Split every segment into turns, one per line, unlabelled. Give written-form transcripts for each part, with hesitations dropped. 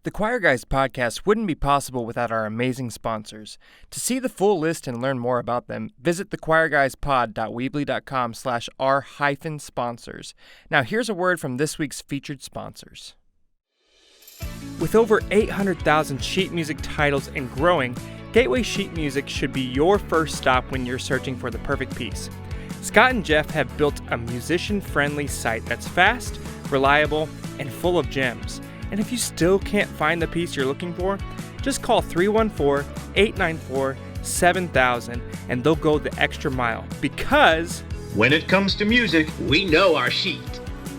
The Choir Guys podcast wouldn't be possible without our amazing sponsors. To see the full list and learn more about them, visit thechoirguyspod.weebly.com/r-sponsors. Now here's a word from this week's featured sponsors. With over 800,000 sheet music titles and growing, Gateway Sheet Music should be your first stop when you're searching for the perfect piece. Scott and Jeff have built a musician-friendly site that's fast, reliable, and full of gems. And if you still can't find the piece you're looking for, just call 314-894-7000 and they'll go the extra mile, because
when it comes to music, we know our sheet.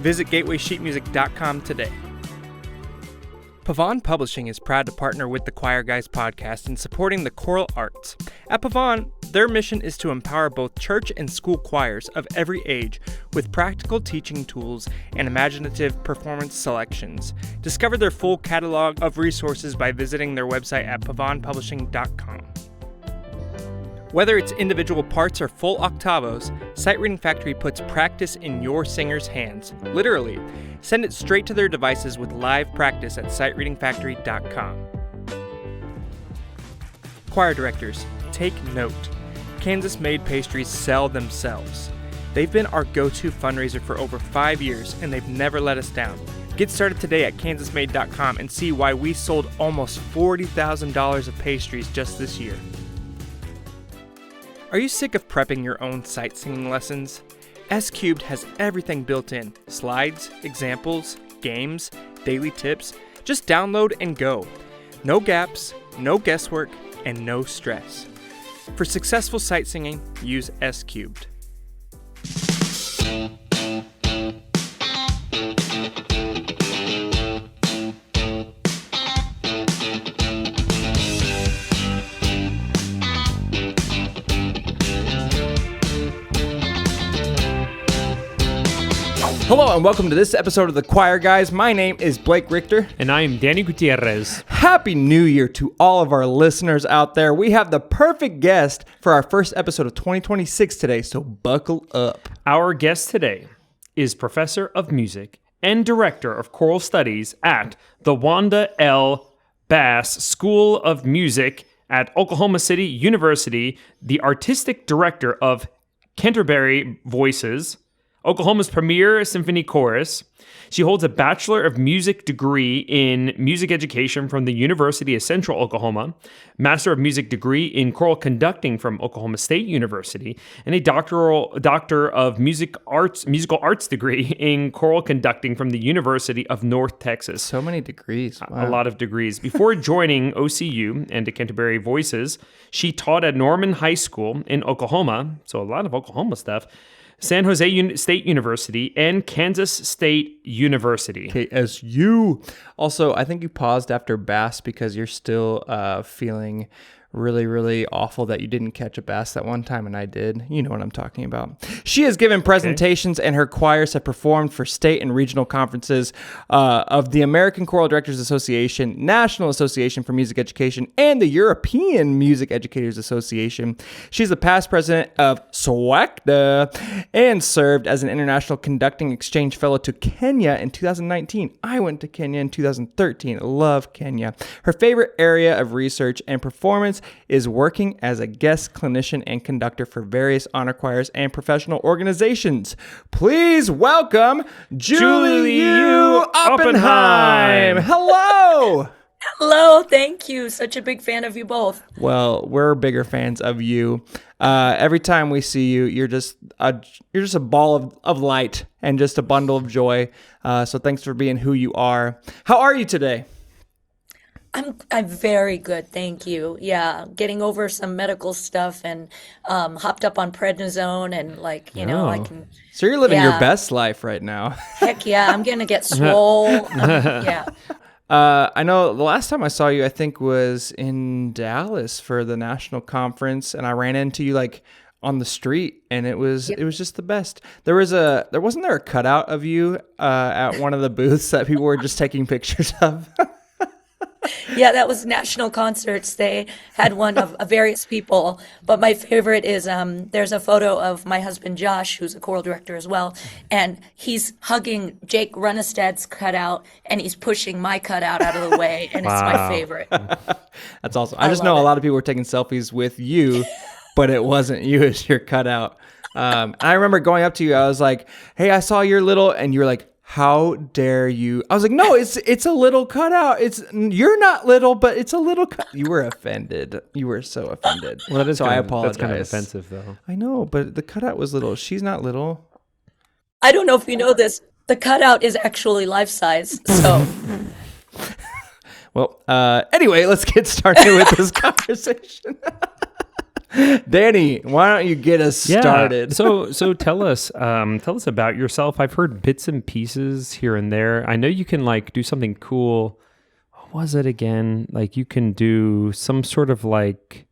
Visit gatewaysheetmusic.com today. Pavon Publishing is proud to partner with the Choir Guys podcast in supporting the choral arts. At Pavon, their mission is to empower both church and school choirs of every age with practical teaching tools and imaginative performance selections. Discover their full catalog of resources by visiting their website at pavonpublishing.com. Whether it's individual parts or full octavos, Sight Reading Factory puts practice in your singer's hands, literally. Send it straight to their devices with live practice at sightreadingfactory.com. Choir directors, take note. Kansas-made pastries sell themselves. They've been our go-to fundraiser for over 5 years, and they've never let us down. Get started today at kansasmade.com and see why we sold almost $40,000 of pastries just this year. Are you sick of prepping your own sight singing lessons? S-Cubed has everything built in. Slides, examples, games, daily tips. Just download and go. No gaps, no guesswork, and no stress. For successful sight singing, use S-Cubed. Hello and welcome to this episode of The Choir Guys. My name is Blake Richter.
And I am Danny Gutierrez.
Happy New Year to all of our listeners out there. We have the perfect guest for our first episode of 2026 today, so buckle up.
Our guest today is Professor of Music and Director of Choral Studies at the Wanda L. Bass School of Music at Oklahoma City University, the Artistic Director of Canterbury Voices, Oklahoma's premier symphony chorus. She holds a Bachelor of Music degree in music education from the University of Central Oklahoma, Master of Music degree in choral conducting from Oklahoma State University, and a Doctor of Musical Arts degree in choral conducting from the University of North Texas.
So many degrees. Wow.
A lot of degrees. Before joining OCU and the Canterbury Voices, she taught at Norman High School in Oklahoma, so a lot of Oklahoma stuff, San Jose State University, and Kansas State University.
KSU. Also, I think you paused after bass because you're still feeling really, really awful that you didn't catch a bass that one time, and I did. You know what I'm talking about. She has given presentations, and her choirs have performed for state and regional conferences of the American Choral Directors Association, National Association for Music Education, and the European Music Educators Association. She's the past president of SWACDA and served as an International Conducting Exchange Fellow to Kenya in 2019. I went to Kenya in 2013. Love Kenya. Her favorite area of research and performance is working as a guest clinician and conductor for various honor choirs and professional organizations. Please welcome Julie Yu-Oppenheim. Hello.
Hello, thank you. Such a big fan of you both.
Well, we're bigger fans of you. Every time we see you, you're just a ball of light and just a bundle of joy. So thanks for being who you are. How are you today?
I'm very good, thank you. Yeah, getting over some medical stuff and hopped up on prednisone and I can.
So you're living your best life right now.
Heck yeah, I'm gonna get swole. Yeah.
I know the last time I saw you, I think was in Dallas for the national conference, and I ran into you on the street, and it was just the best. Wasn't there a cutout of you at one of the booths that people were just taking pictures of?
Yeah, that was national concerts. They had one of various people, but my favorite is there's a photo of my husband Josh, who's a choral director as well, and he's hugging Jake Runestad's cutout, and he's pushing my cutout out of the way, and it's my
Wow.
favorite.
That's awesome. I
I
just
love
know a
it.
lot of people were taking selfies with you, but it wasn't you as your cutout. I remember going up to you. I was like, "Hey, I saw your little," and you were like, "How dare you?" I was like, "No, it's a little cutout. You're not little, but it's a little cut." You were offended. You were so offended.
Well, that is
so I apologize.
that's kind of offensive, though.
I know, but the cutout was little. She's not little.
I don't know if you know this. The cutout is actually life size, so
Well, anyway, let's get started with this conversation. Danny, why don't you get us started?
So tell us about yourself. I've heard bits and pieces here and there. I know you can like do something cool. What was it again? Like you can do some sort of like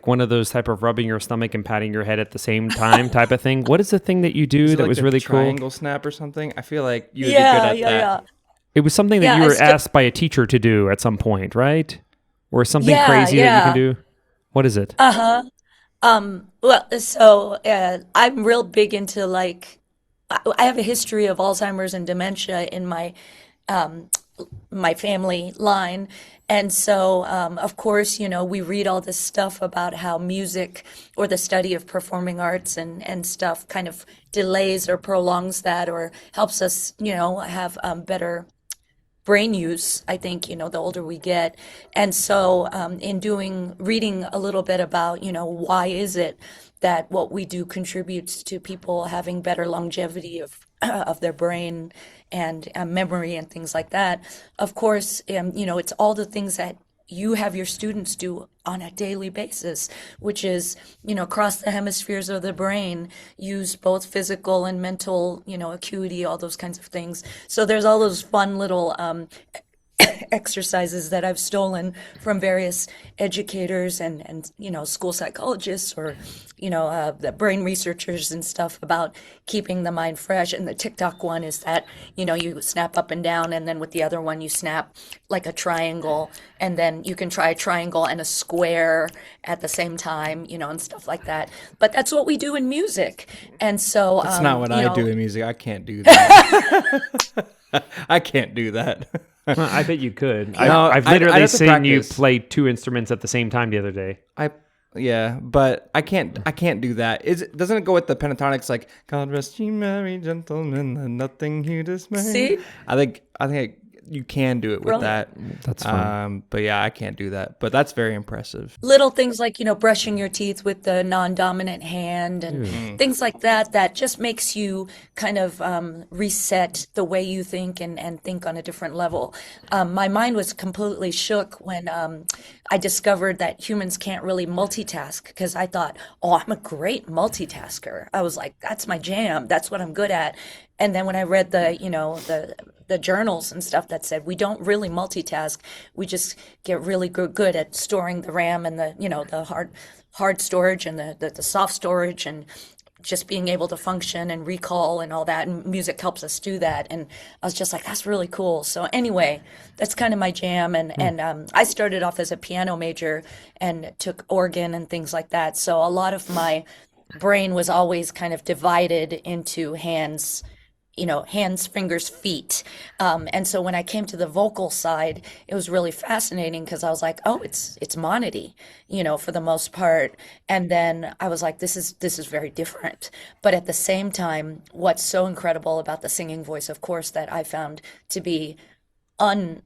one of those type of rubbing your stomach and patting your head at the same time type of thing. What is the thing that you do
Is it
that
like
was
the
really cool?
triangle snap or something? I feel like you would be
yeah,
good
yeah,
at that.
yeah.
It was something that
Yeah,
you
I
were
still,
asked by a teacher to do at some point, right? Or something
yeah,
crazy that you can
yeah.
do. What is it?
Uh-huh. Well, so I'm real big into like I have a history of Alzheimer's and dementia in um, my family line. And so, of course, we read all this stuff about how music or the study of performing arts and stuff kind of delays or prolongs that or helps us, have better brain use, I think, the older we get. And so, in reading a little bit about, why is it that what we do contributes to people having better longevity of of their brain and memory and things like that. Of course, it's all the things that you have your students do on a daily basis, which is, across the hemispheres of the brain, use both physical and mental, acuity, all those kinds of things. So there's all those fun little exercises that I've stolen from various educators and school psychologists or the brain researchers and stuff about keeping the mind fresh. And the TikTok one is that you snap up and down, and then with the other one you snap like a triangle, and then you can try a triangle and a square at the same time, and stuff like that. But that's what we do in music, and so
That's not what I do in music. I can't do that. I can't do that.
Well, I bet you could.
No,
I've
I'd
literally
have to
seen you
practice.
play two instruments at the same time the other day.
Yeah, but I can't do that. Doesn't it go with the pentatonics like God rest ye merry gentlemen and nothing you dismay?
see,
I think you can do it with
brilliant.
that.
That's fun.
But yeah, I can't do that. But that's very impressive.
Little things like, brushing your teeth with the non-dominant hand and things like that, that just makes you kind of reset the way you think and think on a different level. My mind was completely shook when I discovered that humans can't really multitask because I thought, oh, I'm a great multitasker. I was like, that's my jam. That's what I'm good at. And then when I read the journals and stuff that said we don't really multitask, we just get really good at storing the RAM and the hard storage and the soft storage and just being able to function and recall and all that. And music helps us do that. And I was just like, that's really cool. So anyway, that's kind of my jam. And I started off as a piano major and took organ and things like that. So a lot of my brain was always kind of divided into hands, fingers, feet. And so when I came to the vocal side, it was really fascinating because I was like, oh, it's monody, for the most part. And then I was like, this is very different. But at the same time, what's so incredible about the singing voice, of course, that I found to be un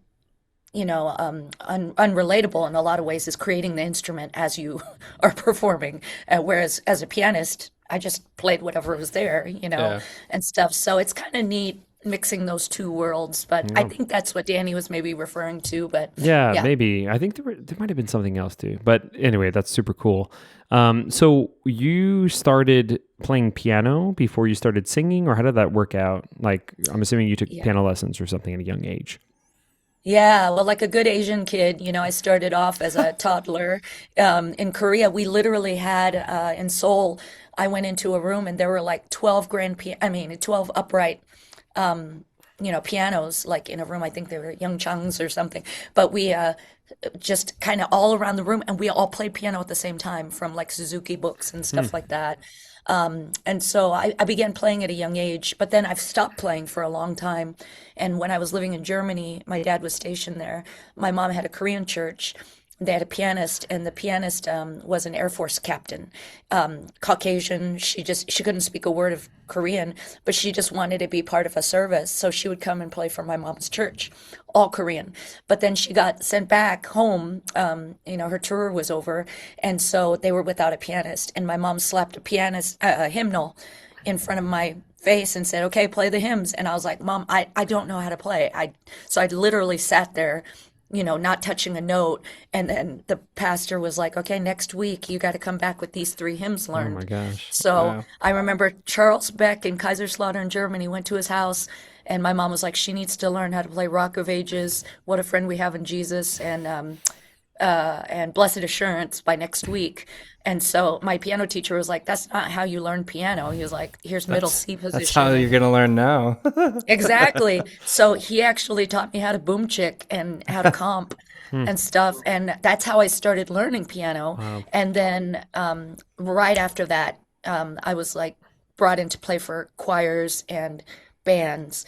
unrelatable in a lot of ways is creating the instrument as you are performing. Whereas as a pianist, I just played whatever was there,
Yeah.
and stuff. So it's kind of neat mixing those two worlds. But I think that's what Danny was maybe referring to. But
Yeah,
yeah.
maybe. I think there might have been something else too. But anyway, that's super cool. So you started playing piano before you started singing, or how did that work out? Like, I'm assuming you took
Yeah.
piano lessons or something at a young age.
Yeah, well, like a good Asian kid, I started off as a toddler. In Korea, we literally had in Seoul, I went into a room and there were like 12 12 upright pianos like in a room. I think they were Young Chung's or something. But we just kind of all around the room, and we all played piano at the same time from like Suzuki books and stuff like that. And so I began playing at a young age, but then I've stopped playing for a long time. And when I was living in Germany, my dad was stationed there. My mom had a Korean church. They had a pianist, and the pianist was an Air Force captain, Caucasian. She couldn't speak a word of Korean, but she just wanted to be part of a service. So she would come and play for my mom's church, all Korean. But then she got sent back home. Her tour was over, and so they were without a pianist. And my mom slapped a hymnal in front of my face and said, "Okay, play the hymns." And I was like, "Mom, I don't know how to play." So I literally sat there, not touching a note. And then the pastor was like, "Okay, next week you got to come back with these 3 hymns learned."
Oh my gosh.
So
Wow.
I remember Charles Beck in Kaiserslautern, Germany, went to his house, and my mom was like, "She needs to learn how to play Rock of Ages, What a Friend We Have in Jesus, and Blessed Assurance by next week." And so my piano teacher was like, "That's not how you learn piano." He was like, "Here's middle C position."
That's how you're going to learn now.
Exactly. So he actually taught me how to boom chick and how to comp and stuff. And that's how I started learning piano.
Wow.
And then right after that, I was like brought in to play for choirs and bands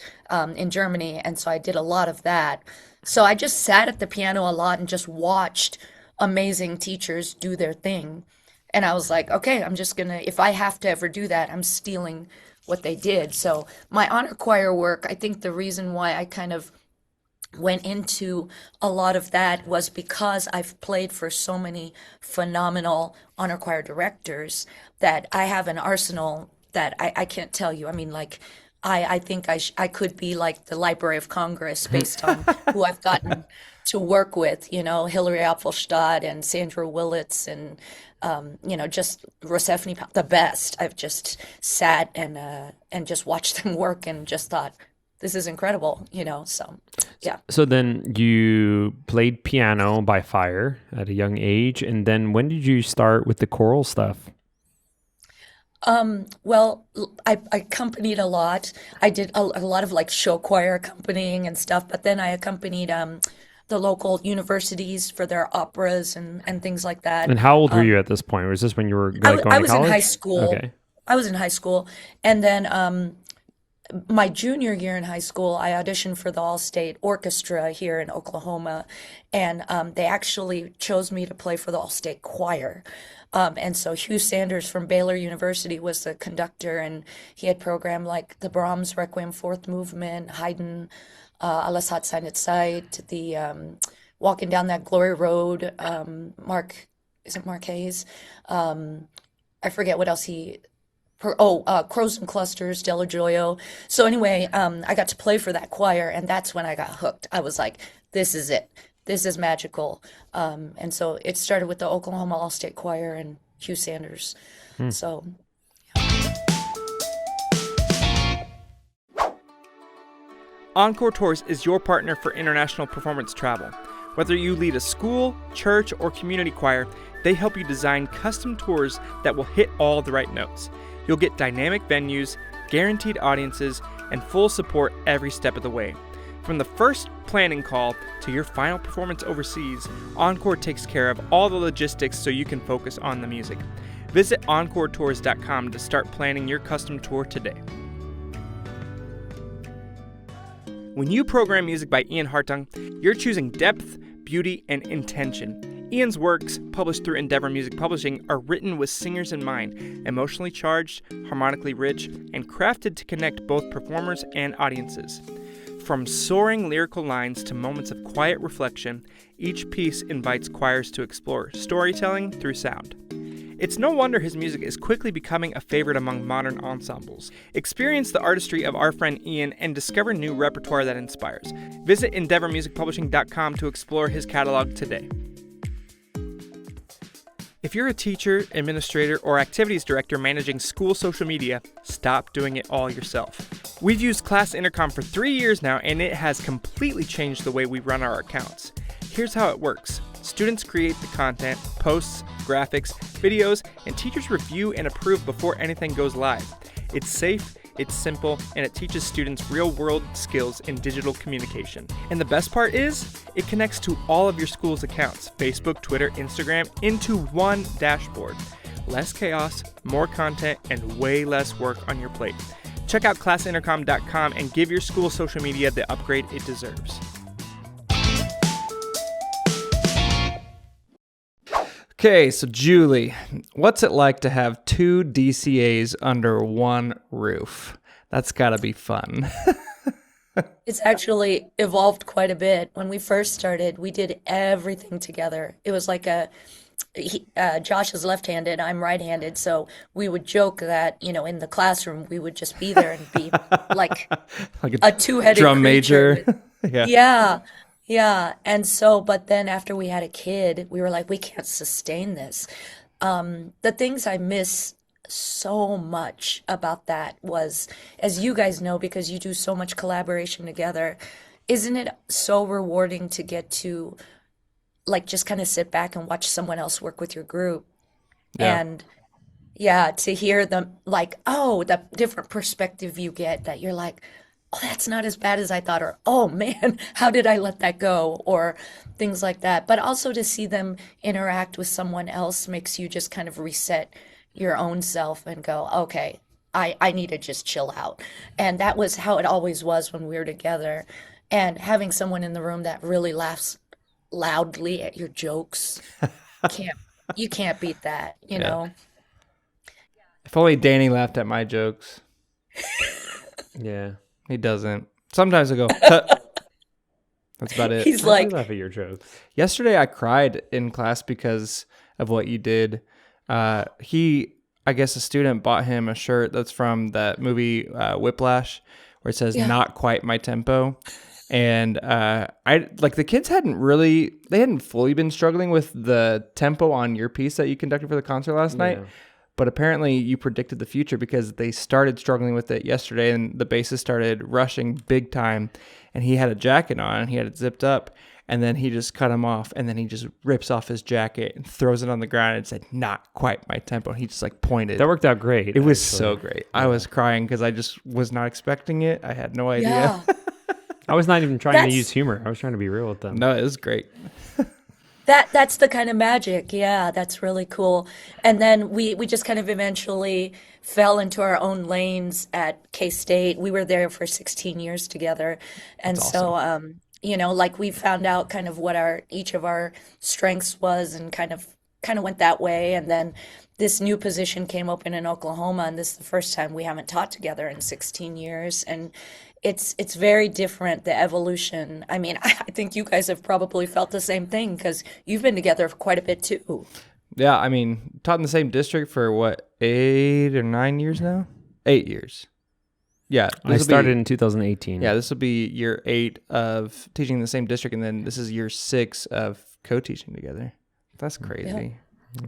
in Germany. And so I did a lot of that. So I just sat at the piano a lot and just watched amazing teachers do their thing. And I was like, okay, I'm just going to, if I have to ever do that, I'm stealing what they did. So my honor choir work, I think the reason why I kind of went into a lot of that was because I've played for so many phenomenal honor choir directors that I have an arsenal that I can't tell you. I mean, like, I think I could be like the Library of Congress based on who I've gotten to work with, Hillary Apfelstadt and Sandra Willits and, just Rosefni, the best. I've just sat and just watched them work and just thought, this is incredible, so, yeah.
So then you played piano by fire at a young age. And then when did you start with the choral stuff?
Well, I accompanied a lot. I did a lot of like show choir accompanying and stuff, but then I accompanied the local universities for their operas and things like that.
And how old were you at this point? Was this when you were going to college?
I was in high school.
Okay.
I was in high school. And then my junior year in high school, I auditioned for the All-State Orchestra here in Oklahoma, and they actually chose me to play for the All-State Choir. And so Hugh Sanders from Baylor University was the conductor, and he had programmed like the Brahms Requiem Fourth Movement, Haydn, Alles hat seine Zeit, the Walking Down That Glory Road, Mark Hayes? I forget what else Crows and Clusters, Della Gioio. So anyway, I got to play for that choir, and that's when I got hooked. I was like, this is it. This is magical. And so it started with the Oklahoma All-State Choir and Hugh Sanders. So,
Encore Tours is your partner for international performance travel. Whether you lead a school, church, or community choir, they help you design custom tours that will hit all the right notes. You'll get dynamic venues, guaranteed audiences, and full support every step of the way. From the first planning call to your final performance overseas, Encore takes care of all the logistics so you can focus on the music. Visit EncoreTours.com to start planning your custom tour today. When you program music by Ian Hartung, you're choosing depth, beauty, and intention. Ian's works, published through Endeavor Music Publishing, are written with singers in mind, emotionally charged, harmonically rich, and crafted to connect both performers and audiences. From soaring lyrical lines to moments of quiet reflection, each piece invites choirs to explore storytelling through sound. It's no wonder his music is quickly becoming a favorite among modern ensembles. Experience the artistry of our friend Ian and discover new repertoire that inspires. Visit EndeavorMusicPublishing.com to explore his catalog today. If you're a teacher, administrator, or activities director managing school social media, stop doing it all yourself. We've used Class Intercom for 3 years now, and it has completely changed the way we run our accounts. Here's how it works. Students create the content, posts, graphics, videos, and teachers review and approve before anything goes live. It's safe, It's simple, and it teaches students real-world skills in digital communication. And the best part is, it connects to all of your school's accounts, Facebook, Twitter, Instagram, into one dashboard. Less chaos, more content, and way less work on your plate. Check out classintercom.com and give your school social media the upgrade it deserves. Okay, so Julie, what's it like to have 2 DCAs under one roof? That's gotta be fun.
It's actually evolved quite a bit. When we first started, we did everything together. It was like Josh is left-handed, I'm right-handed, so we would joke that, in the classroom, we would just be there and be like a two-headed
drum
creature.
major.
Yeah. Yeah. And so, but then after we had a kid, we were like, we can't sustain this. The things I miss so much about that was, as you guys know, because you do so much collaboration together, isn't it so rewarding to get to like just kind of sit back and watch someone else work with your group?
Yeah.
And yeah, to hear them like, oh, the different perspective you get that you're like, oh, that's not as bad as I thought, or oh man, how did I let that go, or things like that. But also to see them interact with someone else makes you just kind of reset your own self and go, okay, I need to just chill out. And that was how it always was when we were together. And having someone in the room that really laughs loudly at your jokes, you can't beat that, you know?
If only Danny laughed at my jokes.
Yeah.
He doesn't. Sometimes I go, "Tut." That's about it.
He's
I
like,
do laugh at your jokes.
Yesterday I cried in class because of what you did. I guess a student bought him a shirt that's from that movie Whiplash, where it says "Not quite my tempo," and the kids hadn't fully been struggling with the tempo on your piece that you conducted for the concert last night. But apparently you predicted the future, because they started struggling with it yesterday, and the bassist started rushing big time, and he had a jacket on and he had it zipped up, and then he just cut him off, and then he just rips off his jacket and throws it on the ground and said, "Not quite my tempo." And he just like pointed.
That worked out great.
It was so great. I was crying because I just was not expecting it. I had no idea.
yeah.
I was not even trying
That's-
to use humor. I was trying to be real with them.
No, it was great.
That's the kind of magic. Yeah, that's really cool. And then we just kind of eventually fell into our own lanes at K-State. We were there for 16 years together. And so, like we found out kind of what each of our strengths was, and kind of went that way. And then this new position came open in Oklahoma, and this is the first time we haven't taught together in 16 years. And it's very different, the evolution. I mean, I think you guys have probably felt the same thing, because you've been together for quite a bit too.
Yeah, I mean, taught in the same district for what, 8 or 9 years now? 8 years. Yeah.
I started in 2018.
Yeah, this will be year 8 of teaching in the same district, and then this is year 6 of co-teaching together. That's crazy.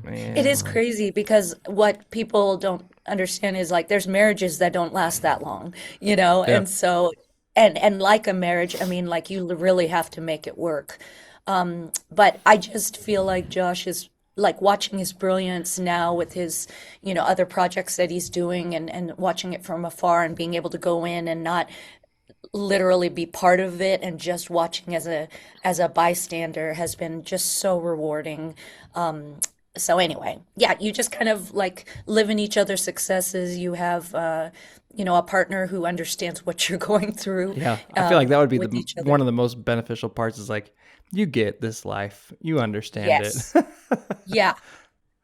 Man.
It is crazy, because what people don't understand is like there's marriages that don't last that long,
Yeah.
and so and like a marriage, I mean, like you really have to make it work. But I just feel like Josh is like watching his brilliance now with his, other projects that he's doing, and watching it from afar and being able to go in and not literally be part of it, and just watching as a bystander has been just so rewarding. So anyway, yeah, you just kind of like live in each other's successes. You have, a partner who understands what you're going through.
Yeah, I feel like that would be
with each other.
one of the most beneficial parts, is like, you get this life. You understand
Yes.
it.
Yeah.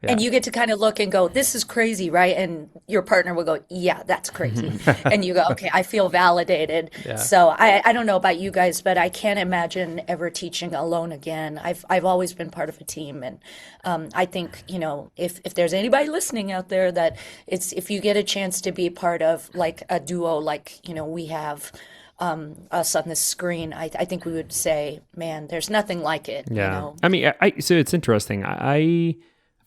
And you get to kind of look and go, this is crazy, right? And your partner will go, yeah, that's crazy. And you go, okay, I feel validated.
Yeah.
So I don't know about you guys, but I can't imagine ever teaching alone again. I've always been part of a team. And I think, if there's anybody listening out there, that if you get a chance to be part of like a duo, like, we have us on the screen, I think we would say, man, there's nothing like it.
Yeah. I mean, so it's interesting. I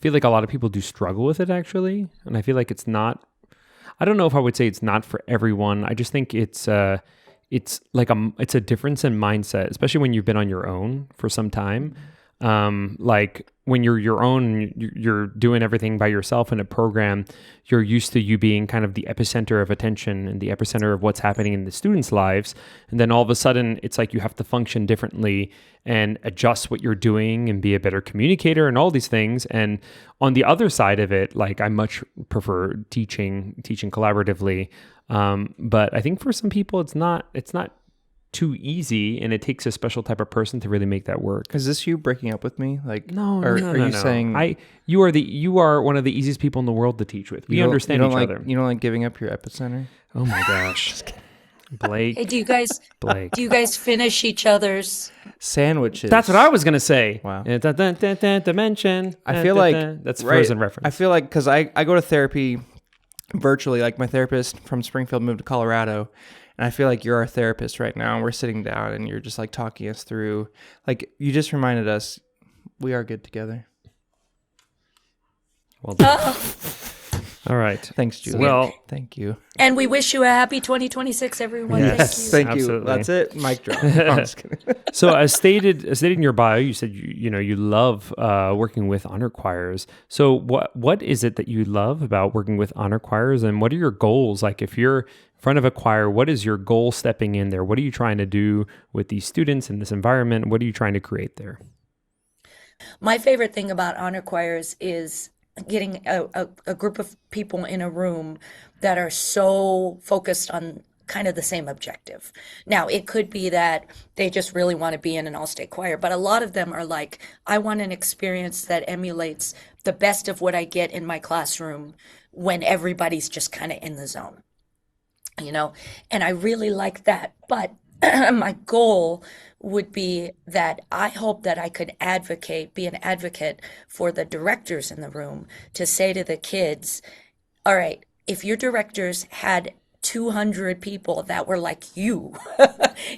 feel like a lot of people do struggle with it, actually. And I feel like it's not, I don't know if I would say it's not for everyone. I just think it's like it's a difference in mindset, especially when you've been on your own for some time. Like when you're your own, you're doing everything by yourself in a program, you're used to you being kind of the epicenter of attention and the epicenter of what's happening in the students' lives. And then all of a sudden, it's like you have to function differently and adjust what you're doing and be a better communicator and all these things. And on the other side of it, like I much prefer teaching collaboratively. But I think for some people, it's not too easy, and it takes a special type of person to really make that work.
Is this you breaking up with me? Like,
No,
or
no,
are
no,
you
no.
saying
You are one of the easiest people in the world to teach with. We understand each other.
You don't like giving up your epicenter?
Oh my gosh, Blake.
Hey, do you
Blake.
guys finish each other's?
Sandwiches.
That's what I was gonna say.
Wow.
Dimension.
I feel like
that's
right,
Frozen reference.
I feel like because I go to therapy virtually. Like my therapist from Springfield moved to Colorado, and I feel like you're our therapist right now. And we're sitting down, and you're just like talking us through. Like you just reminded us, we are good together.
Well done. All right.
Thanks, Julie.
Well,
thank you.
And we wish you a happy 2026, everyone.
Yes.
Thank you.
Thank you.
Absolutely.
That's it. Mic drop. No, I'm just kidding.
So as stated in your bio, you said you love working with honor choirs. So what is it that you love about working with honor choirs, and what are your goals? Like if you're in front of a choir, what is your goal stepping in there? What are you trying to do with these students in this environment? What are you trying to create there?
My favorite thing about honor choirs is getting a group of people in a room that are so focused on kind of the same objective. Now, it could be that they just really want to be in an all-state choir, but a lot of them are like, I want an experience that emulates the best of what I get in my classroom when everybody's just kind of in the zone, and I really like that. But my goal would be that I hope that I could be an advocate for the directors in the room to say to the kids, all right, if your directors had 200 people that were like you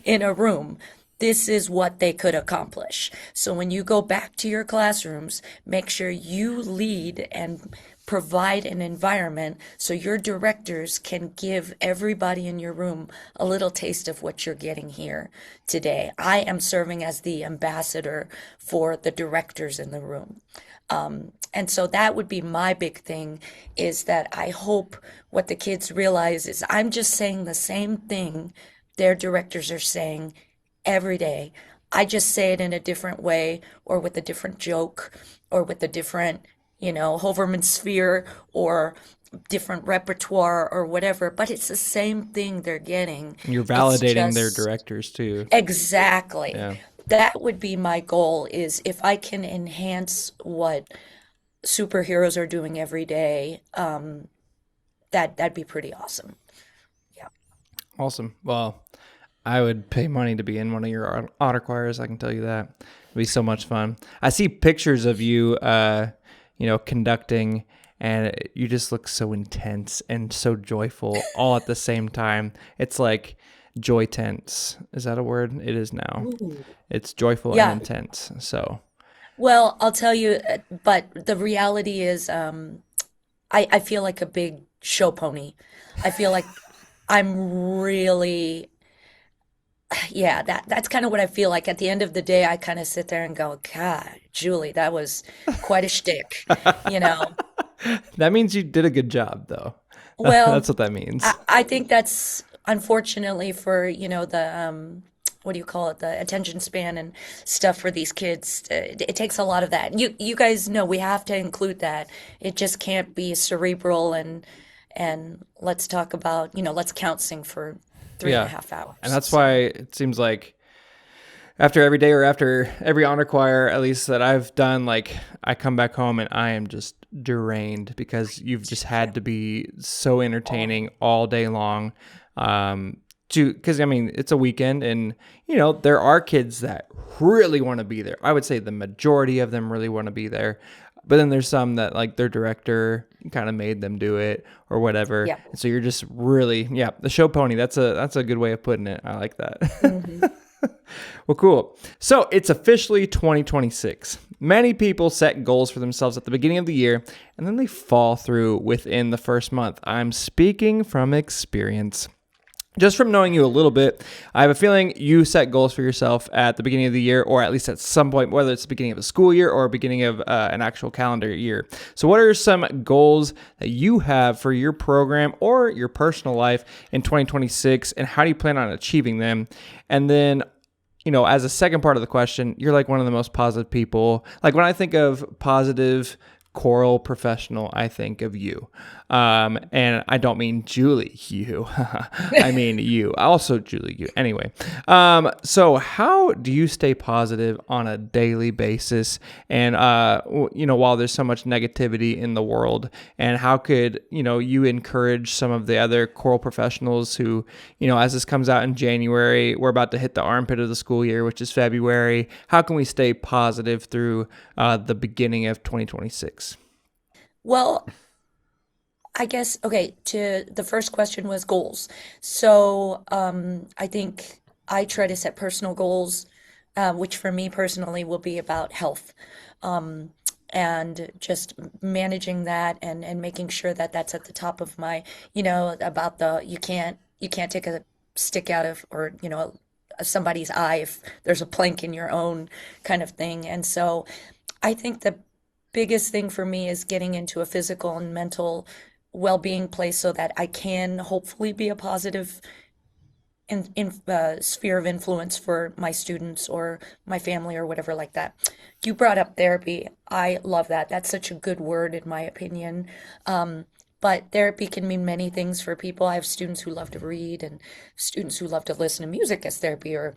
in a room, this is what they could accomplish. So when you go back to your classrooms, make sure you lead and provide an environment so your directors can give everybody in your room a little taste of what you're getting here today. I am serving as the ambassador for the directors in the room. And so that would be my big thing, is that I hope what the kids realize is I'm just saying the same thing their directors are saying every day. I just say it in a different way, or with a different joke, or with a different Hoverman sphere or different repertoire or whatever, but it's the same thing they're getting.
You're validating their directors too.
Exactly.
Yeah.
That would be my goal, is if I can enhance what superheroes are doing every day, that'd be pretty awesome. Yeah.
Awesome. Well, I would pay money to be in one of your honor choirs. I can tell you that. It'd be so much fun. I see pictures of you, conducting, and you just look so intense and so joyful all at the same time. It's like joy tense. Is that a word? It is now.
Ooh.
It's joyful
Yeah.
and intense. So,
Well, I'll tell you, but the reality is, I feel like a big show pony. I feel like I'm really, that's kind of what I feel like. At the end of the day, I kind of sit there and go, God, Julie, that was quite a shtick,
that means you did a good job, though.
Well,
That's what that means.
I think that's unfortunately for, the, what do you call it, the attention span and stuff for these kids. It takes a lot of that. You guys know we have to include that. It just can't be cerebral and let's talk about, let's count sing for 3.5 hours.
And that's why it seems like after every day or after every honor choir, at least that I've done, like I come back home and I am just drained because you've just had to be so entertaining all day long. Because it's a weekend, and there are kids that really want to be there. I would say the majority of them really want to be there, but then there's some that like their director kind of made them do it or whatever.
Yeah.
And so you're just really, the show pony. That's a good way of putting it. I like that. Mm-hmm. Well, cool. So it's officially 2026. Many people set goals for themselves at the beginning of the year, and then they fall through within the first month. I'm speaking from experience. just from knowing you a little bit, I have a feeling you set goals for yourself at the beginning of the year, or at least at some point, whether it's the beginning of a school year or beginning of an actual calendar year. So what are some goals that you have for your program or your personal life in 2026, and how do you plan on achieving them? And then, as a second part of the question, you're like one of the most positive people. Like when I think of positive choral professional, I think of you. And I don't mean Julie, you. I mean you. Also Julie, you. Anyway, so how do you stay positive on a daily basis? And, while there's so much negativity in the world, and how could, you encourage some of the other choral professionals who, as this comes out in January, we're about to hit the armpit of the school year, which is February. How can we stay positive through the beginning of 2026?
Well, I guess, okay, to the first question was goals. So I think I try to set personal goals, which for me personally will be about health, and just managing that and making sure that that's at the top of my, about you can't take a stick out of, or, somebody's eye if there's a plank in your own kind of thing. And so I think the biggest thing for me is getting into a physical and mental well-being place so that I can hopefully be a positive sphere of influence for my students or my family or whatever like that. You brought up therapy. I love that. That's such a good word in my opinion. But therapy can mean many things for people. I have students who love to read and students who love to listen to music as therapy, or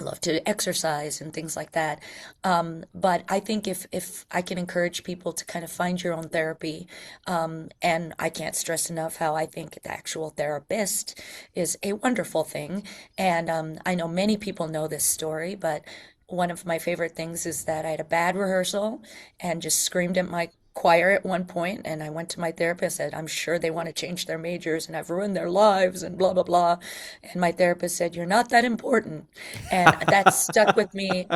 love to exercise and things like that. But I think if I can encourage people to kind of find your own therapy, and I can't stress enough how I think the actual therapist is a wonderful thing. And I know many people know this story, but one of my favorite things is that I had a bad rehearsal and just screamed at my choir at one point, and I went to my therapist, said, I'm sure they want to change their majors and I've ruined their lives and blah, blah, blah. And my therapist said, you're not that important. And that stuck with me.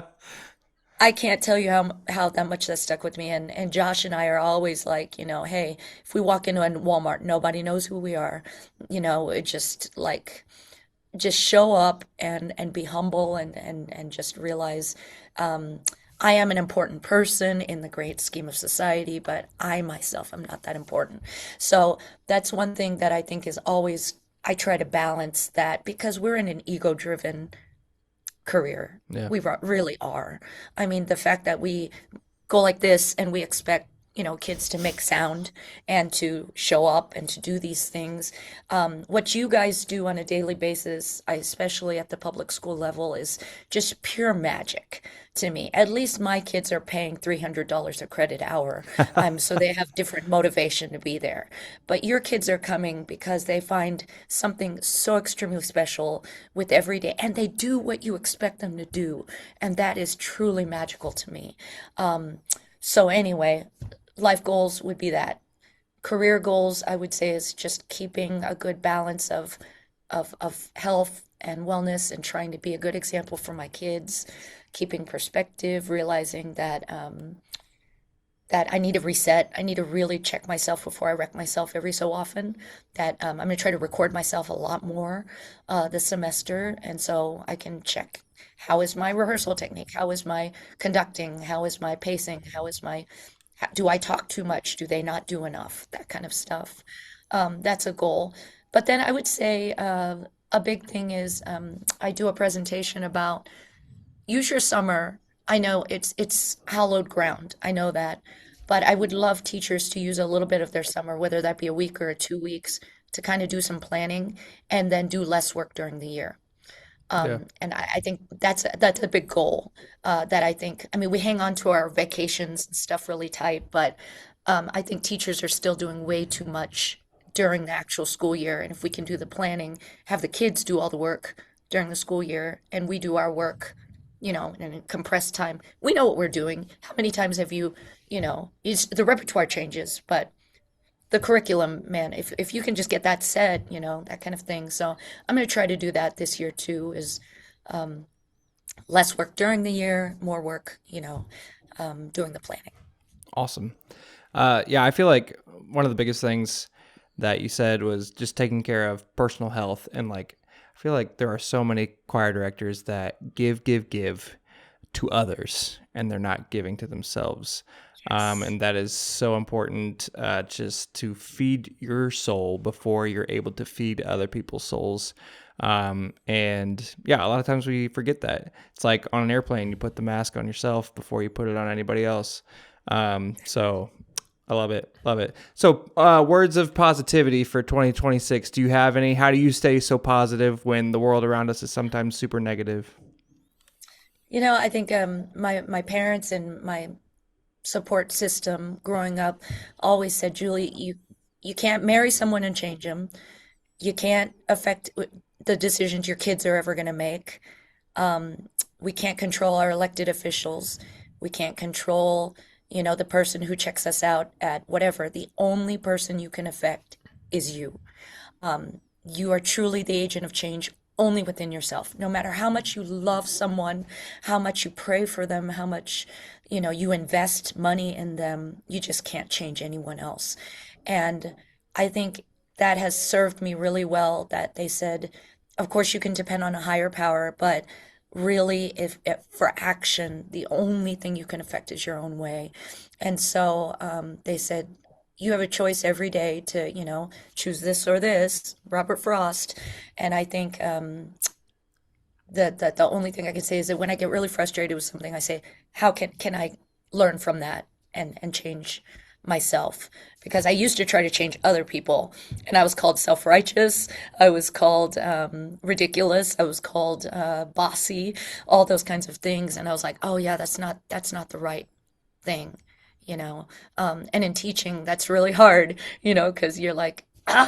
I can't tell you how that much that stuck with me. And Josh and I are always like, hey, if we walk into a Walmart, nobody knows who we are. It just show up and be humble and just realize, I am an important person in the great scheme of society, but I myself am not that important. So that's one thing that I think is always, I try to balance that, because we're in an ego-driven career.
Yeah.
We really are. I mean, the fact that we go like this and we expect, kids to make sound and to show up and to do these things. What you guys do on a daily basis, especially at the public school level, is just pure magic to me. At least my kids are paying $300 a credit hour, so they have different motivation to be there. But your kids are coming because they find something so extremely special with every day, and they do what you expect them to do, and that is truly magical to me. So anyway, life goals would be that. Career goals, I would say, is just keeping a good balance of health and wellness, and trying to be a good example for my kids, keeping perspective, realizing that that I need to reset. I need to really check myself before I wreck myself every so often. That I'm going to try to record myself a lot more this semester, and so I can check, how is my rehearsal technique? How is my conducting? How is my pacing? Do I talk too much? Do they not do enough? That kind of stuff. That's a goal. But then I would say a big thing is, I do a presentation about use your summer. I know it's hallowed ground. I know that. But I would love teachers to use a little bit of their summer, whether that be a week or 2 weeks, to kind of do some planning and then do less work during the year.
Yeah.
And I think that's a big goal, that I mean, we hang on to our vacations and stuff really tight, but I think teachers are still doing way too much during the actual school year. And if we can do the planning, have the kids do all the work during the school year, and we do our work, in a compressed time, we know what we're doing. How many times have the repertoire changes, but the curriculum, man, if you can just get that set, that kind of thing. So I'm going to try to do that this year too, is less work during the year, more work, doing the planning.
Awesome. Yeah, I feel like one of the biggest things that you said was just taking care of personal health, and like I feel like there are so many choir directors that give to others, and they're not giving to themselves. And that is so important, just to feed your soul before you're able to feed other people's souls. And yeah, a lot of times we forget that. It's like on an airplane, you put the mask on yourself before you put it on anybody else. So I love it. Love it. So, words of positivity for 2026. Do you have any? How do you stay so positive when the world around us is sometimes super negative?
I think my parents and my support system growing up always said, Julie, you can't marry someone and change them. You can't affect the decisions your kids are ever going to make. We can't control our elected officials. We can't control, the person who checks us out at whatever. The only person you can affect is you. You are truly the agent of change only within yourself. No matter how much you love someone, how much you pray for them, how much, you invest money in them, you just can't change anyone else. And I think that has served me really well, that they said, of course you can depend on a higher power, but really if for action, the only thing you can affect is your own way. And so they said, you have a choice every day to, choose this or this, Robert Frost. And I think that the only thing I can say is that when I get really frustrated with something, I say, how can I learn from that and change myself? Because I used to try to change other people, and I was called self-righteous, I was called ridiculous, I was called bossy, all those kinds of things. And I was like, oh yeah, that's not the right thing. And in teaching, that's really hard, because you're like,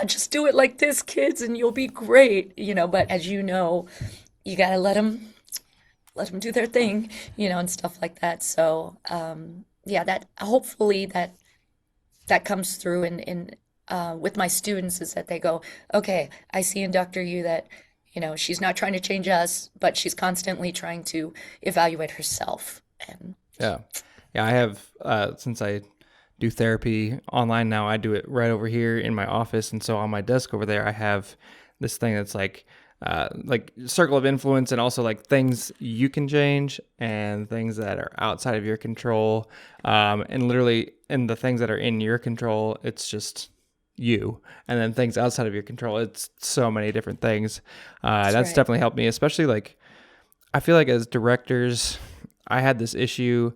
just do it like this, kids, and you'll be great, but as you gotta let them do their thing, and stuff like that. So, yeah, that hopefully that comes through in with my students, is that they go, okay, I see in Dr. Yu that, she's not trying to change us, but she's constantly trying to evaluate herself. And
Yeah. Yeah, I have, since I do therapy online now, I do it right over here in my office. And so on my desk over there, I have this thing that's like circle of influence, and also like things you can change and things that are outside of your control. And literally in the things that are in your control, it's just you. And then things outside of your control, it's so many different things. That's
right.
definitely helped me, especially like, I feel like as directors, I had this issue,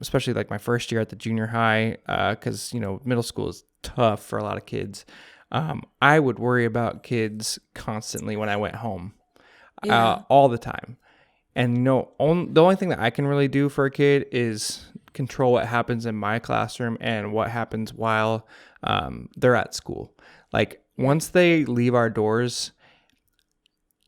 especially like my first year at the junior high, because middle school is tough for a lot of kids. I would worry about kids constantly when I went home,
Yeah.
all the time. And the only thing that I can really do for a kid is control what happens in my classroom and what happens while they're at school. Like once they leave our doors,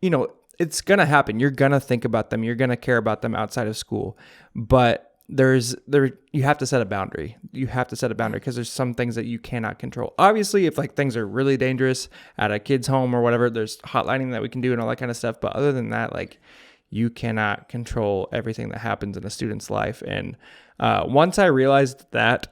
it's going to happen. You're going to think about them. You're going to care about them outside of school. But you have to set a boundary. You have to set a boundary because there's some things that you cannot control. Obviously, if like things are really dangerous at a kid's home or whatever, there's hotlining that we can do and all that kind of stuff. But other than that, like you cannot control everything that happens in a student's life. And once I realized that,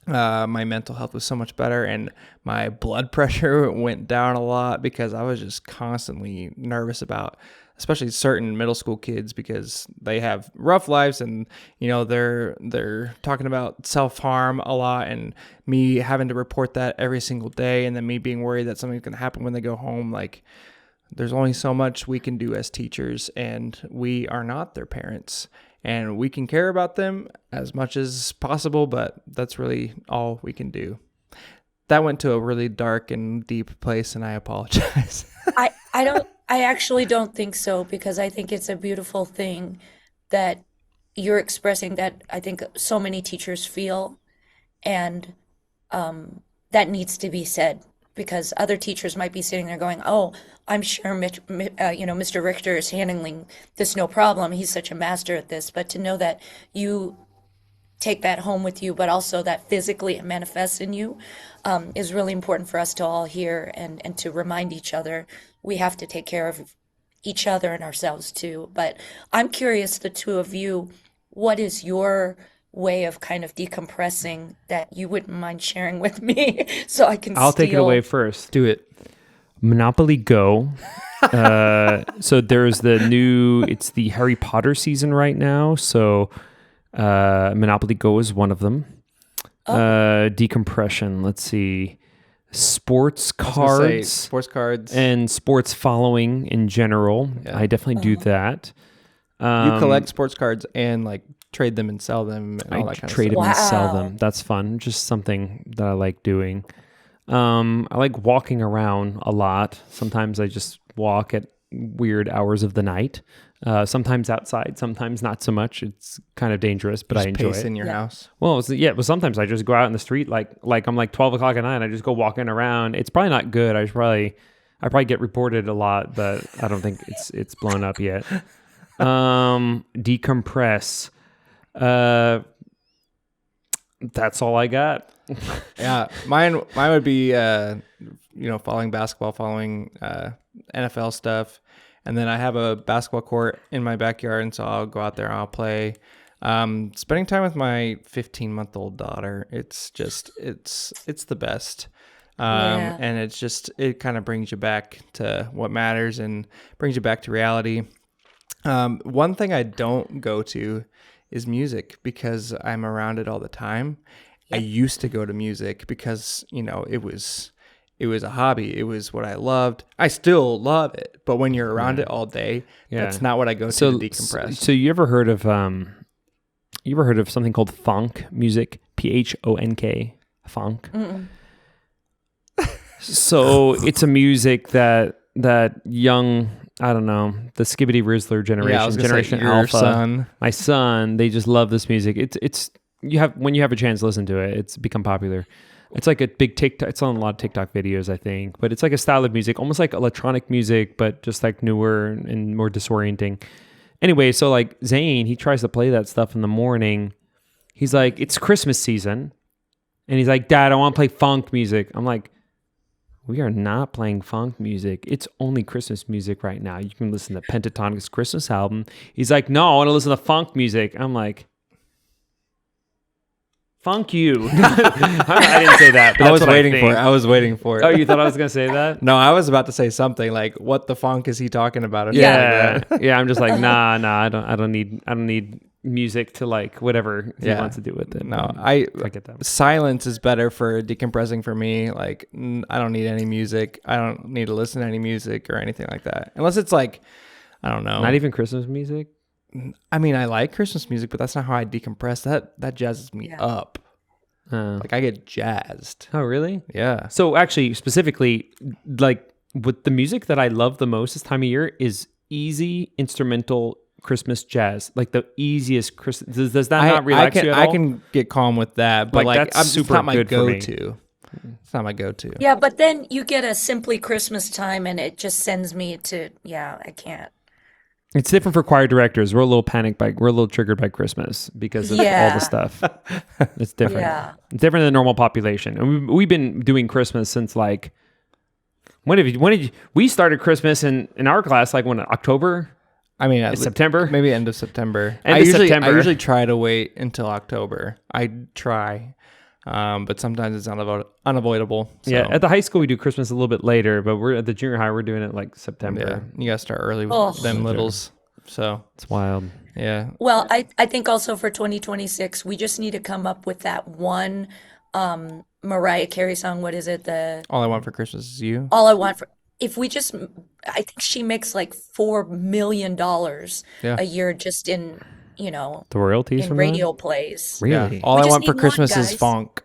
my mental health was so much better, and my blood pressure went down a lot because I was just constantly nervous about, especially certain middle school kids, because they have rough lives, and they're talking about self-harm a lot, and me having to report that every single day, and then me being worried that something's going to happen when they go home. Like there's only so much we can do as teachers, and we are not their parents. And we can care about them as much as possible, but that's really all we can do. That went to a really dark and deep place, and I apologize.
I actually don't think so, because I think it's a beautiful thing that you're expressing, that I think so many teachers feel, and that needs to be said, because other teachers might be sitting there going, oh, I'm sure Mr. Richter is handling this no problem. He's such a master at this. But to know that you take that home with you, but also that physically it manifests in you, is really important for us to all hear, and to remind each other we have to take care of each other and ourselves too. But I'm curious, the two of you, what is your way of kind of decompressing that you wouldn't mind sharing with me so I can
I'll take it away first.
Do it.
Monopoly Go So there's it's the Harry Potter season right now. So Monopoly Go is one of them. Decompression. Let's see. Sports cards and sports following in general. Yeah. I definitely do that.
You collect sports cards and like trade them and sell them and all that kind of stuff.
Trade them and sell them. That's fun. Just something that I like doing. I like walking around a lot. Sometimes I just walk at weird hours of the night. Sometimes outside, sometimes not so much. It's kind of dangerous, but I enjoy it.
In your house.
Well, but sometimes I just go out in the street, like I'm like 12 o'clock at night. I just go walking around. It's probably not good. I probably get reported a lot, but I don't think it's blown up yet. Decompress. That's all I got.
Yeah, mine would be following basketball, following NFL stuff. And then I have a basketball court in my backyard, and so I'll go out there and I'll play. Spending time with my 15-month-old daughter, it's the best. And it kind of brings you back to what matters and brings you back to reality. One thing I don't go to is music because I'm around it all the time. Yeah. I used to go to music because, it was a hobby. It was what I loved. I still love it. But when you're around it all day, that's not what I go to decompress.
So you ever heard of something called funk music? PHONK, funk. Mm-mm. So it's a music that young, I don't know, the Skibbity Rizzler generation, Generation Alpha, my son, they just love this music. When you have a chance to listen to it, it's become popular. It's like a big TikTok. It's on a lot of TikTok videos, I think. But it's like a style of music, almost like electronic music, but just like newer and more disorienting. Anyway, so like Zane, he tries to play that stuff in the morning. He's like, it's Christmas season. And he's like, Dad, I want to play funk music. I'm like, we are not playing funk music. It's only Christmas music right now. You can listen to Pentatonic's Christmas album. He's like, no, I want to listen to funk music. I'm like, funk you. I didn't say that. But
I was waiting for it.
Oh, you thought I was going to say that?
No, I was about to say something like, what the funk is he talking about?
Yeah. Yeah, I'm just like, nah, I don't need music to like whatever he wants to do with it.
No, I
get that.
Silence is better for decompressing for me. Like, I don't need any music. I don't need to listen to any music or anything like that. Unless it's like, I don't know.
Not even Christmas music?
I mean, I like Christmas music, but that's not how I decompress. That jazzes me up. Like I get jazzed.
Oh, really?
Yeah.
So actually, specifically, like with the music that I love the most this time of year is easy instrumental Christmas jazz. Like the easiest Christmas. Does that not relax you at all?
I can get calm with that, but like
that's super
not my
good
go-to. It's not my go-to.
Yeah, but then you get a Simply Christmas Time, and it just sends me to I can't.
It's different for choir directors. We're a little triggered by Christmas because of all the stuff. It's different. Yeah. It's different than the normal population. And we've been doing Christmas since like, we started Christmas in our class, like when, October?
I mean,
September?
Maybe end of September.
September.
I usually try to wait until October. I try. But sometimes it's unavoidable. So.
Yeah, at the high school we do Christmas a little bit later, but we're at the junior high, we're doing it like September.
Yeah, you gotta start early with them littles. So
it's wild.
Yeah.
Well, I think also for 2026, we just need to come up with that one Mariah Carey song. What is it?
All I Want for Christmas Is You.
All I Want for. If we just, I think she makes like $4 million a year just in.
The royalties from
radio plays.
Really?
Yeah. All I Want for Christmas is funk.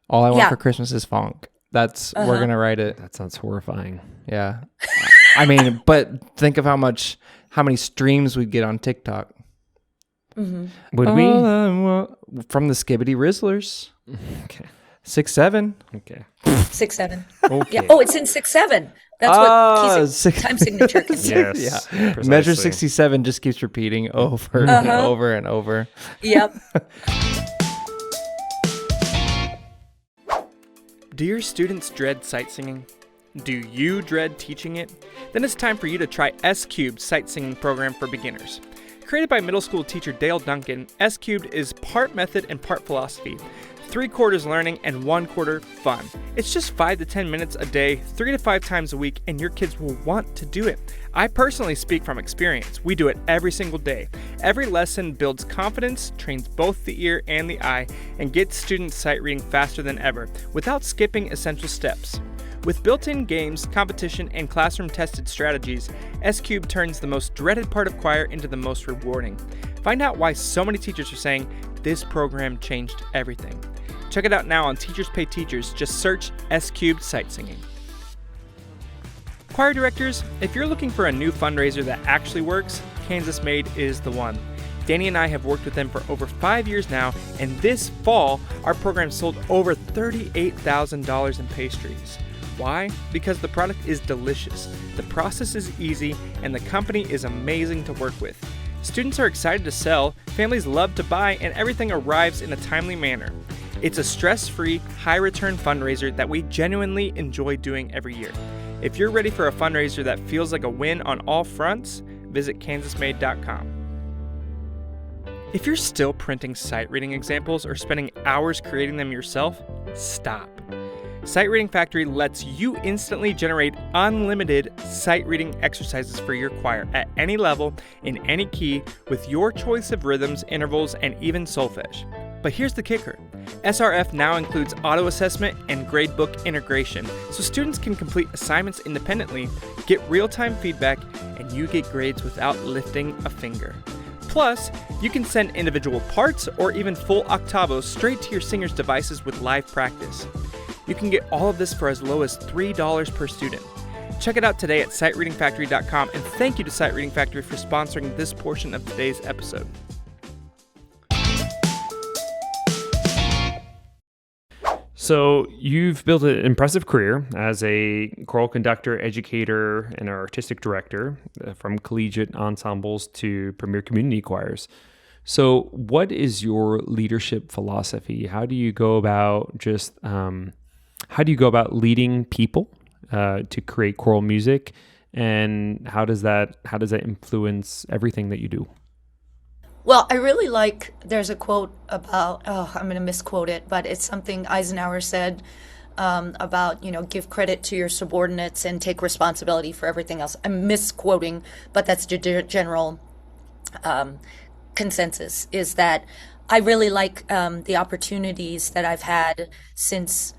All I Want for Christmas is funk. That's we're gonna write it.
That sounds horrifying.
Yeah. I mean, but think of how many streams we'd get on TikTok.
Mm-hmm.
Would we?
From the Skibbity Rizzlers.
Okay.
6-7.
Okay.
6-7.
Okay.
Yeah. Oh, it's in 6-7. That's what time signature can say.
Yes.
Yeah. Precisely. Measure 67 just keeps repeating over and over and over.
Yep.
Do your students dread sight singing? Do you dread teaching it? Then it's time for you to try S-Cubed's sight singing program for beginners. Created by middle school teacher Dale Duncan, S-Cubed is part method and part philosophy. 3/4 learning and 1/4 fun. It's just 5 to 10 minutes a day, 3 to 5 times a week, and your kids will want to do it. I personally speak from experience. We do it every single day. Every lesson builds confidence, trains both the ear and the eye, and gets students sight reading faster than ever, without skipping essential steps. With built-in games, competition, and classroom-tested strategies, S-Cube turns the most dreaded part of choir into the most rewarding. Find out why so many teachers are saying, this program changed everything. Check it out now on Teachers Pay Teachers. Just search S-Cube Sight Singing. Choir directors, if you're looking for a new fundraiser that actually works, Kansas Made is the one. Danny and I have worked with them for over 5 years now, and this fall, our program sold over $38,000 in pastries. Why? Because the product is delicious, the process is easy, and the company is amazing to work with. Students are excited to sell, families love to buy, and everything arrives in a timely manner. It's a stress-free, high-return fundraiser that we genuinely enjoy doing every year. If you're ready for a fundraiser that feels like a win on all fronts, visit kansasmade.com. If you're still printing sight reading examples or spending hours creating them yourself, stop. Sight Reading Factory lets you instantly generate unlimited sight reading exercises for your choir at any level, in any key, with your choice of rhythms, intervals, and even solfege. But here's the kicker. SRF now includes auto assessment and gradebook integration, so students can complete assignments independently, get real-time feedback, and you get grades without lifting a finger. Plus, you can send individual parts or even full octavos straight to your singer's devices with live practice. You can get all of this for as low as $3 per student. Check it out today at sightreadingfactory.com, and thank you to Sight Reading Factory for sponsoring this portion of today's episode.
So you've built an impressive career as a choral conductor, educator, and artistic director, from collegiate ensembles to premier community choirs. So what is your leadership philosophy? How do you go about leading people to create choral music, and how does that influence everything that you do?
Well, I really like, there's a quote about, I'm going to misquote it, but it's something Eisenhower said about, give credit to your subordinates and take responsibility for everything else. I'm misquoting, but that's the general consensus, is that I really like the opportunities that I've had since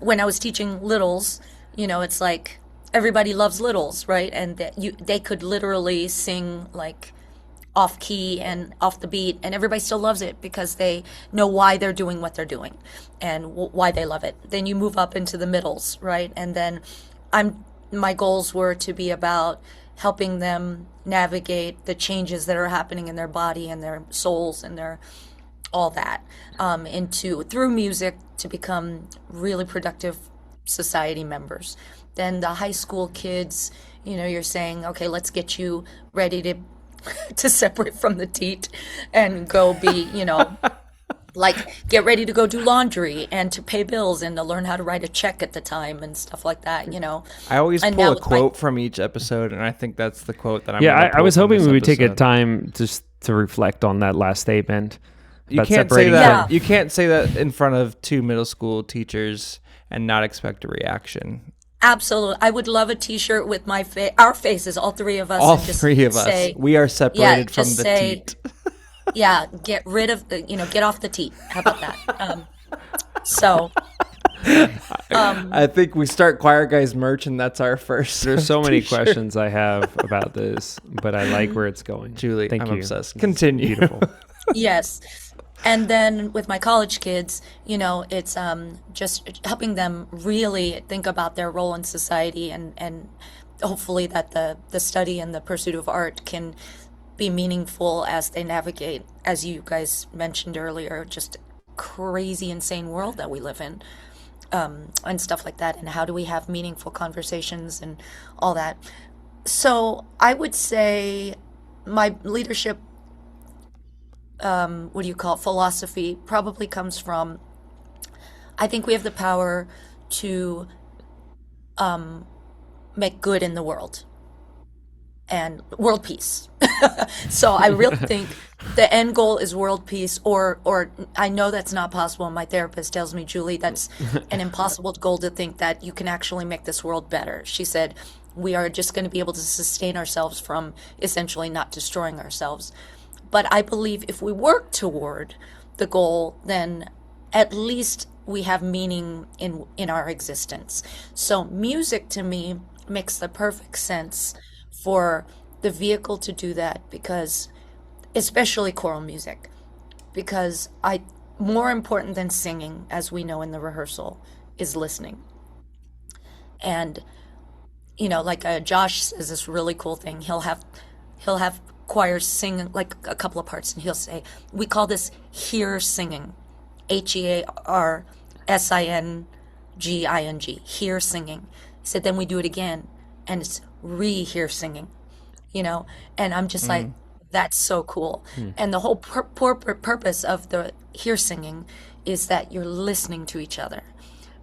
when I was teaching littles. It's like everybody loves littles, right? And they could literally sing like off key and off the beat, and everybody still loves it because they know why they're doing what they're doing and why they love it. Then you move up into the middles, right? And then my goals were to be about helping them navigate the changes that are happening in their body and their souls and their all that through music to become really productive society members. Then the high school kids, you're saying, okay, let's get you ready to separate from the teat and go be, like get ready to go do laundry and to pay bills and to learn how to write a check at the time and stuff like that,
I always
And
pull
now
a
with
quote from each episode, and I think that's the quote that I'm
Yeah,
gonna
I
pull
was
from
hoping
this
we would take a
episode.
time just to reflect on that last statement.
You
about
can't say
separating
that.
Yeah.
You can't say that in front of 2 middle school teachers and not expect a reaction.
Absolutely. I would love a t-shirt with our faces, all three of us.
All
and just
three of us.
say,
We are separated from
just
the
say,
teat.
Yeah, get rid of get off the teat. How about that?
I think we start Choir Guys merch, and that's our first.
There's so many
t-shirt.
questions I have about this, but I like where it's going.
Julie,
Thank
I'm
you.
obsessed. Continue.
Beautiful.
Yes. And then with my college kids, it's just helping them really think about their role in society, and hopefully that the study and the pursuit of art can be meaningful as they navigate, as you guys mentioned earlier, just crazy, insane world that we live in, and stuff like that. And how do we have meaningful conversations and all that? So I would say my leadership philosophy probably comes from, I think we have the power to make good in the world. and world peace. So I really think the end goal is world peace, or I know that's not possible. My therapist tells me, Julie, that's an impossible goal to think that you can actually make this world better. She said, we are just going to be able to sustain ourselves from essentially not destroying ourselves. But I believe if we work toward the goal, then at least we have meaning in our existence. So music to me makes the perfect sense for the vehicle to do that, because especially choral music, because more important than singing, as we know in the rehearsal, is listening. And like Josh says this really cool thing. He'll have choirs sing like a couple of parts, and he'll say, we call this hear singing, HEARSINGING, hear singing. He said, then we do it again, and it's re-hear singing, and I'm just like, that's so cool. And the whole purpose of the hear singing is that you're listening to each other.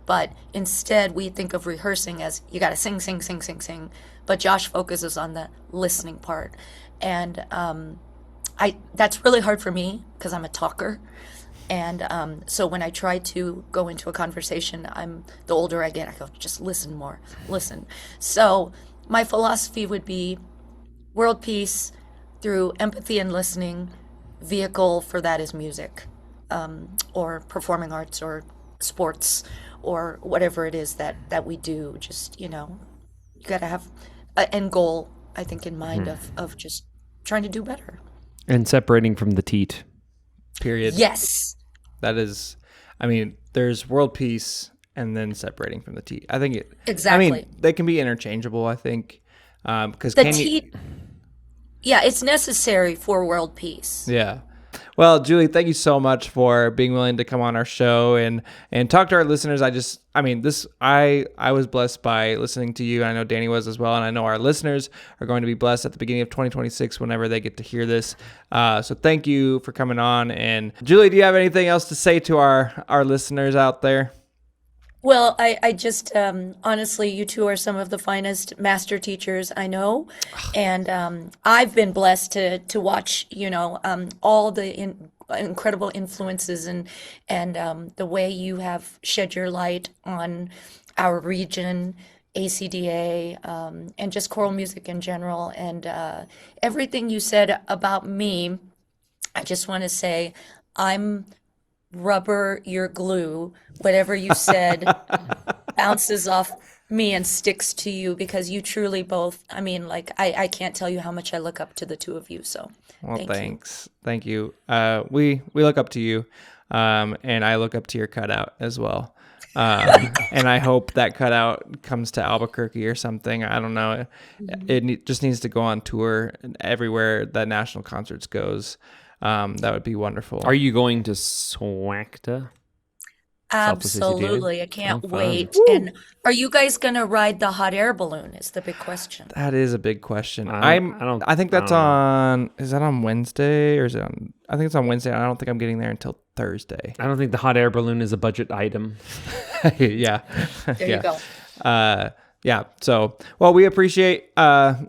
But instead, we think of rehearsing as you got to sing, sing, sing, sing, sing. But Josh focuses on the listening part. And that's really hard for me because I'm a talker. And so when I try to go into a conversation, the older I get, I go, just listen more, listen. So my philosophy would be world peace through empathy and listening. Vehicle for that is music, or performing arts, or sports, or whatever it is that we do. Just, you got to have an end goal, I think, in mind of just trying to do better.
And separating from the teat.
Period.
Yes.
That is, there's world peace and then separating from the teat. I think
Exactly.
They can be interchangeable, I think. Because
the teat, yeah, it's necessary for world peace.
Yeah. Well, Julie, thank you so much for being willing to come on our show and talk to our listeners. I was blessed by listening to you. I know Danny was as well, and I know our listeners are going to be blessed at the beginning of 2026 whenever they get to hear this. So thank you for coming on. And Julie, do you have anything else to say to our listeners out there?
Well, I just, honestly, you two are some of the finest master teachers I know. And I've been blessed to watch, all the incredible influences and the way you have shed your light on our region, ACDA, and just choral music in general. And everything you said about me, I just want to say I'm rubber, you're glue. Whatever you said bounces off me and sticks to you, because you truly both, I can't tell you how much I look up to the two of you. So thanks.
Thank you. We look up to you, and I look up to your cutout as well. And I hope that cutout comes to Albuquerque or something. I don't know. It just needs to go on tour everywhere that National Concerts goes. That would be wonderful.
Are you going to SWACTA?
Absolutely. I can't wait.
Woo.
And are you guys going to ride the hot air balloon is the big question.
That is a big question.
I
think that's on, is that on Wednesday or is it on, I think it's on Wednesday. I don't think I'm getting there until Thursday.
I don't think the hot air balloon is a budget item.
Yeah.
There you go.
Yeah. So, well, we appreciate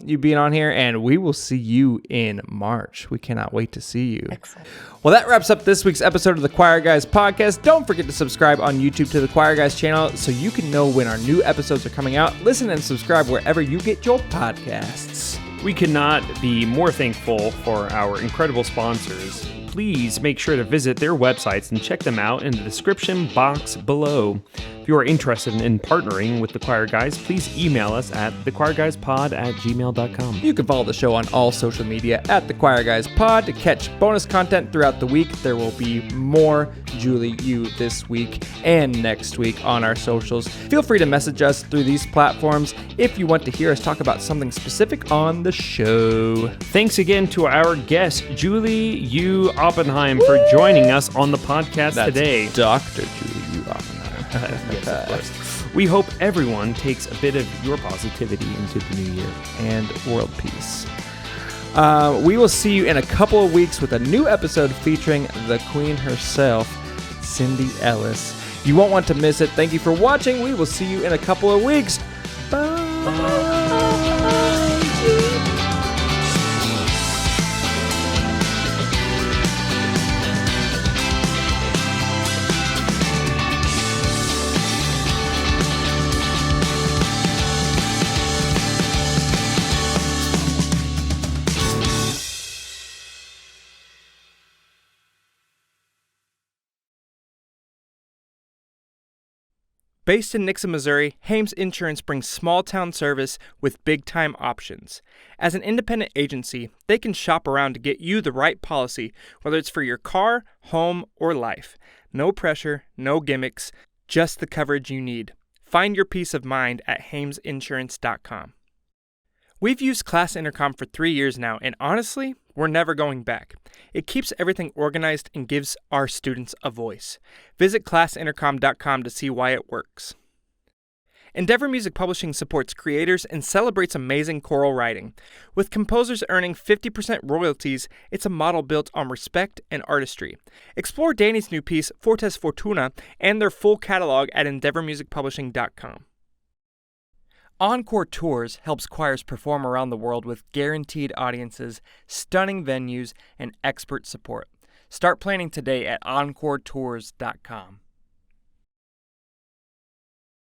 you being on here, and we will see you in March. We cannot wait to see you.
Excellent.
Well, that wraps up this week's episode of the Choir Guys podcast. Don't forget to subscribe on YouTube to the Choir Guys channel so you can know when our new episodes are coming out. Listen and subscribe wherever you get your podcasts.
We cannot be more thankful for our incredible sponsors. Please make sure to visit their websites and check them out in the description box below. If you are interested in partnering with the Choir Guys, please email us at thechoirguyspod@gmail.com.
You can follow the show on all social media at The Choir Guys Pod to catch bonus content throughout the week. There will be more Julie U this week and next week on our socials. Feel free to message us through these platforms if you want to hear us talk about something specific on the show.
Thanks again to our guest, Julie Yu-Oppenheim, for joining us on the podcast today.
Dr. Julie Yu-Oppenheim.
Yes, of course. We hope everyone takes a bit of your positivity into the new year.
And world peace. We will see you in a couple of weeks with a new episode featuring the Queen herself, Cindy Ellis. You won't want to miss it. Thank you for watching. We will see you in a couple of weeks. Bye.
Based in Nixa, Missouri, Hames Insurance brings small-town service with big-time options. As an independent agency, they can shop around to get you the right policy, whether it's for your car, home, or life. No pressure, no gimmicks, just the coverage you need. Find your peace of mind at hamesinsurance.com. We've used Class Intercom for 3 years now, and honestly, we're never going back. It keeps everything organized and gives our students a voice. Visit classintercom.com to see why it works. Endeavor Music Publishing supports creators and celebrates amazing choral writing. With composers earning 50% royalties, it's a model built on respect and artistry. Explore Danny's new piece, Fortes Fortuna, and their full catalog at endeavormusicpublishing.com. Encore Tours helps choirs perform around the world with guaranteed audiences, stunning venues, and expert support. Start planning today at encoretours.com.